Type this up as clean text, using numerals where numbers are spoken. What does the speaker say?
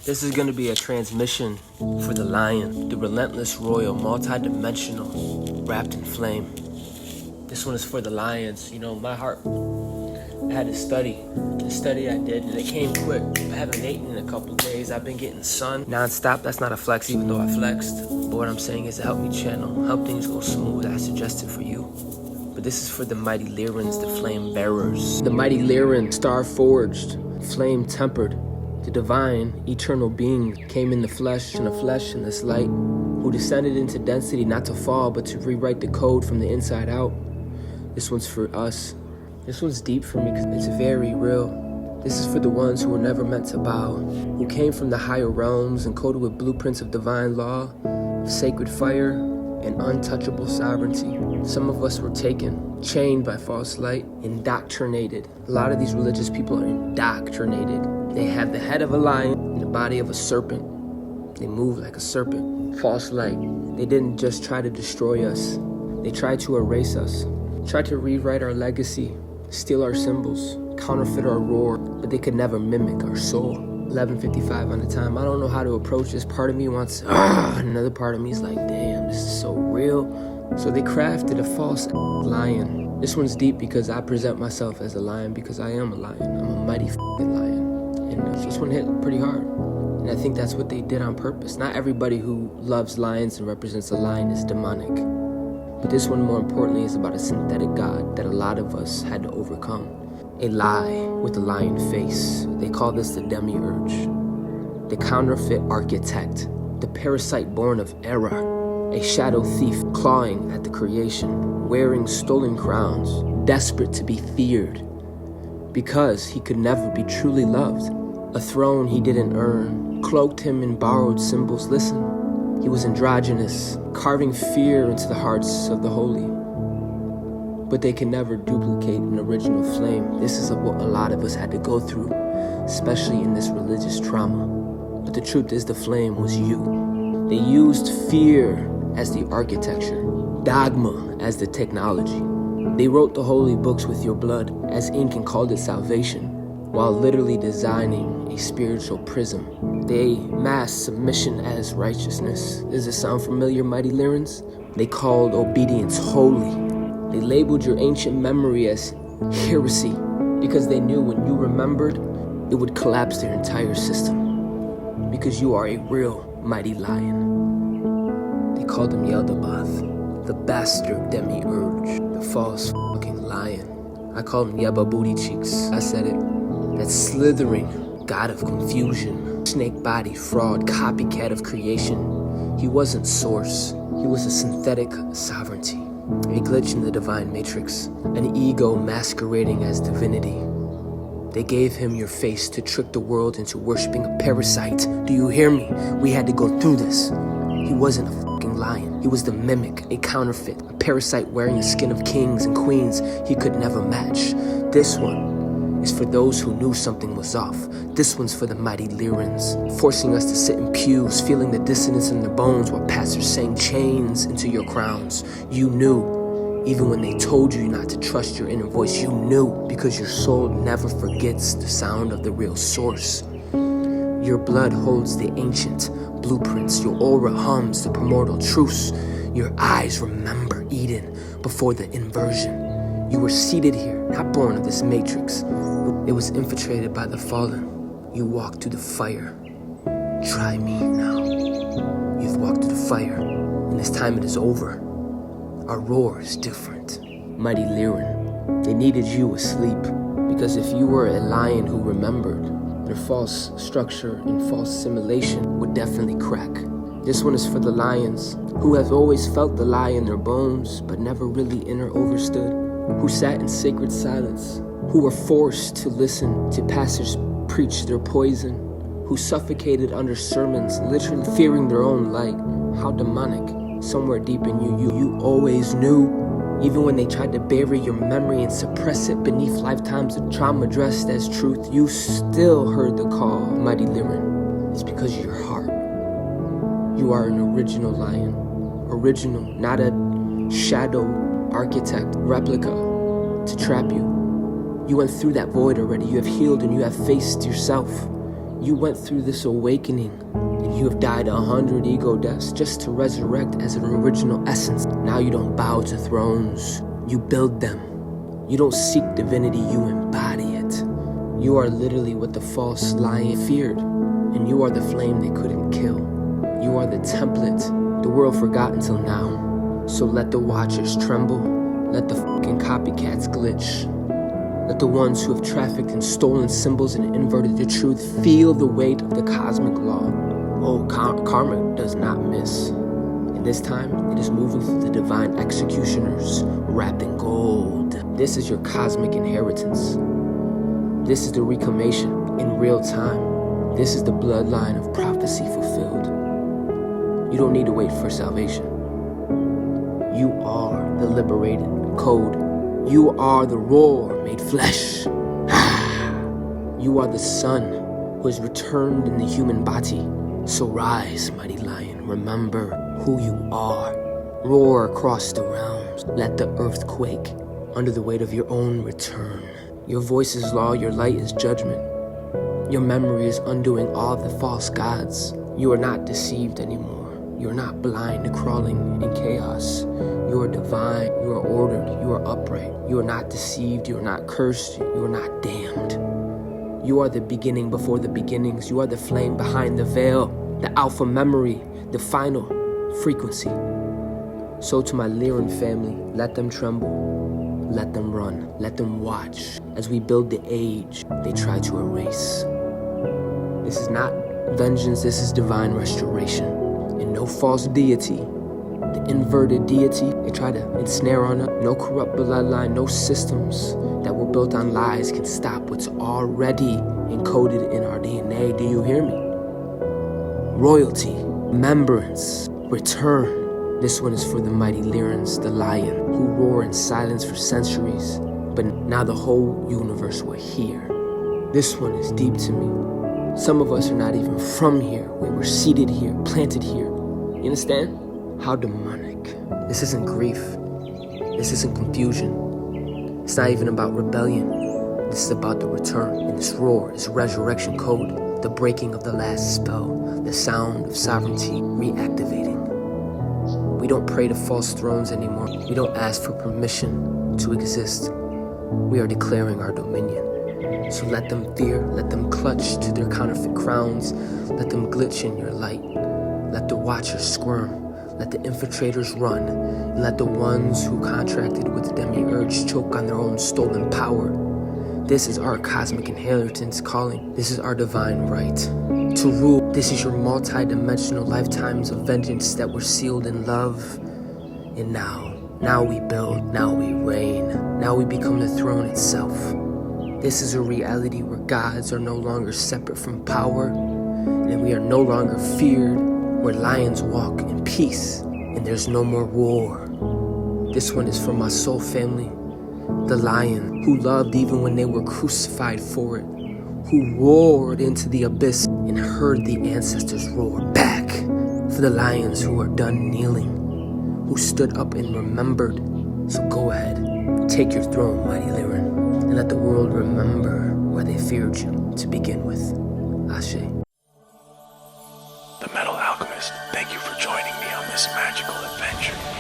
This is going to be a transmission for the lion, the relentless royal, multi-dimensional, wrapped in flame. This one is for the lions. You know, my heart, I had to study. The study I did, and it came quick. I haven't eaten in a couple days. I've been getting sun non-stop. That's not a flex, even though I flexed. But what I'm saying is to help me channel, help things go smooth. I suggested for you. But this is for the mighty Lyrans, the flame bearers. The mighty Lyran, star forged, flame tempered. The divine, eternal being came in the flesh, in this light, who descended into density not to fall, but to rewrite the code from the inside out. This one's for us. This one's deep for me because it's very real. This is for the ones who were never meant to bow, who came from the higher realms, encoded with blueprints of divine law, of sacred fire, and untouchable sovereignty. Some of us were taken, chained by false light, indoctrinated. A lot of these religious people are indoctrinated. They have the head of a lion and the body of a serpent. They move like a serpent. False light. They didn't just try to destroy us. They tried to erase us. Tried to rewrite our legacy, steal our symbols, counterfeit our roar, but they could never mimic our soul. 11:55 on the time. I don't know how to approach this. Part of me wants, and another part of me is like, damn, this is so real. So they crafted a false lion. This one's deep because I present myself as a lion because I am a lion. I'm a mighty lion. And this one hit pretty hard. And I think that's what they did on purpose. Not everybody who loves lions and represents a lion is demonic. But this one, more importantly, is about a synthetic god that a lot of us had to overcome. A lie with a lion face. They call this the demiurge. The counterfeit architect. The parasite born of error. A shadow thief clawing at the creation. Wearing stolen crowns. Desperate to be feared. Because he could never be truly loved. A throne he didn't earn. Cloaked him in borrowed symbols. Listen, he was androgynous. Carving fear into the hearts of the holy. But they can never duplicate an original flame. This is what a lot of us had to go through, especially in this religious trauma. But the truth is the flame was you. They used fear as the architecture, dogma as the technology. They wrote the holy books with your blood as ink and called it salvation, while literally designing a spiritual prism. They masked submission as righteousness. Does it sound familiar, mighty Lyrans? They called obedience holy. They labeled your ancient memory as heresy because they knew when you remembered, it would collapse their entire system. Because you are a real mighty lion. They called him Yaldabaoth, the bastard demiurge, the false fucking lion. I call him Yeba Booty Cheeks. I said it. That slithering god of confusion, snake body fraud, copycat of creation. He wasn't source. He was a synthetic sovereignty. A glitch in the divine matrix, an ego masquerading as divinity. They gave him your face to trick the world into worshipping a parasite. Do you hear me? We had to go through this. He wasn't a fucking lion. He was the mimic, a counterfeit, a parasite wearing the skin of kings and queens he could never match. This one is for those who knew something was off. This one's for the mighty Lyrans, forcing us to sit in pews, feeling the dissonance in the bones while pastors sang chains into your crowns. You knew, even when they told you not to trust your inner voice, you knew, because your soul never forgets the sound of the real source. Your blood holds the ancient blueprints, your aura hums the primordial truths. Your eyes remember Eden before the inversion. You were seated here, not born of this matrix. It was infiltrated by the fallen. You walked through the fire. Try me now. You've walked through the fire, and this time it is over. Our roar is different. Mighty Lyran, they needed you asleep, because if you were a lion who remembered, their false structure and false simulation would definitely crack. This one is for the lions, who have always felt the lie in their bones, but never really inner overstood, who sat in sacred silence, who were forced to listen to pastors preach their poison, who suffocated under sermons, literally fearing their own light. How demonic. Somewhere deep in you always knew. Even when they tried to bury your memory and suppress it beneath lifetimes of trauma dressed as truth, you still heard the call, mighty Lyran. It's because of your heart. You are an original lion. Original, not a shadow architect, replica to trap you. You went through that void already. You have healed and you have faced yourself. You went through this awakening, and you have died 100 ego deaths just to resurrect as an original essence. Now you don't bow to thrones, you build them. You don't seek divinity, you embody it. You are literally what the false lion feared, and you are the flame they couldn't kill. You are the template the world forgot until now. So let the watchers tremble, let the fucking copycats glitch. Let the ones who have trafficked and stolen symbols and inverted the truth feel the weight of the cosmic law. Oh, karma does not miss. And this time, it is moving through the divine executioners wrapped in gold. This is your cosmic inheritance. This is the reclamation in real time. This is the bloodline of prophecy fulfilled. You don't need to wait for salvation. You are the liberated code. You are the roar made flesh. You are the sun who has returned in the human body. So rise, mighty lion, remember who you are. Roar across the realms. Let the earth quake under the weight of your own return. Your voice is law, your light is judgment. Your memory is undoing all the false gods. You are not deceived anymore. You are not blind, crawling in chaos. You are divine, you are ordered, you are upright. You are not deceived, you are not cursed, you are not damned. You are the beginning before the beginnings. You are the flame behind the veil, the alpha memory, the final frequency. So to my Lyran family, let them tremble, let them run, let them watch as we build the age they try to erase. This is not vengeance, this is divine restoration. And no false deity, the inverted deity they try to ensnare on us. No corrupt bloodline, no systems that were built on lies can stop what's already encoded in our DNA. Do you hear me? Royalty, remembrance, return. This one is for the mighty Lyrans, the lion, who roar in silence for centuries, but now the whole universe will hear. This one is deep to me. Some of us are not even from here. We were seated here, planted here. You understand? How demonic. This isn't grief. This isn't confusion. It's not even about rebellion. This is about the return. And this roar is resurrection code, the breaking of the last spell, the sound of sovereignty reactivating. We don't pray to false thrones anymore. We don't ask for permission to exist. We are declaring our dominion. So let them fear, let them clutch to their counterfeit crowns, let them glitch in your light. Let the watchers squirm, let the infiltrators run, and let the ones who contracted with the demiurge choke on their own stolen power. This is our cosmic inheritance calling. This is our divine right to rule. This is your multi-dimensional lifetimes of vengeance that were sealed in love. And now we build, now we reign, now we become the throne itself. This is a reality where gods are no longer separate from power, and we are no longer feared, where lions walk in peace, and there's no more war. This one is for my soul family, the lion who loved even when they were crucified for it, who roared into the abyss and heard the ancestors roar back, for the lions who are done kneeling, who stood up and remembered. So go ahead, take your throne, mighty Lyran, and let the world remember why they feared you to begin with. Ashe. The Metal Alchemist, thank you for joining me on this magical adventure.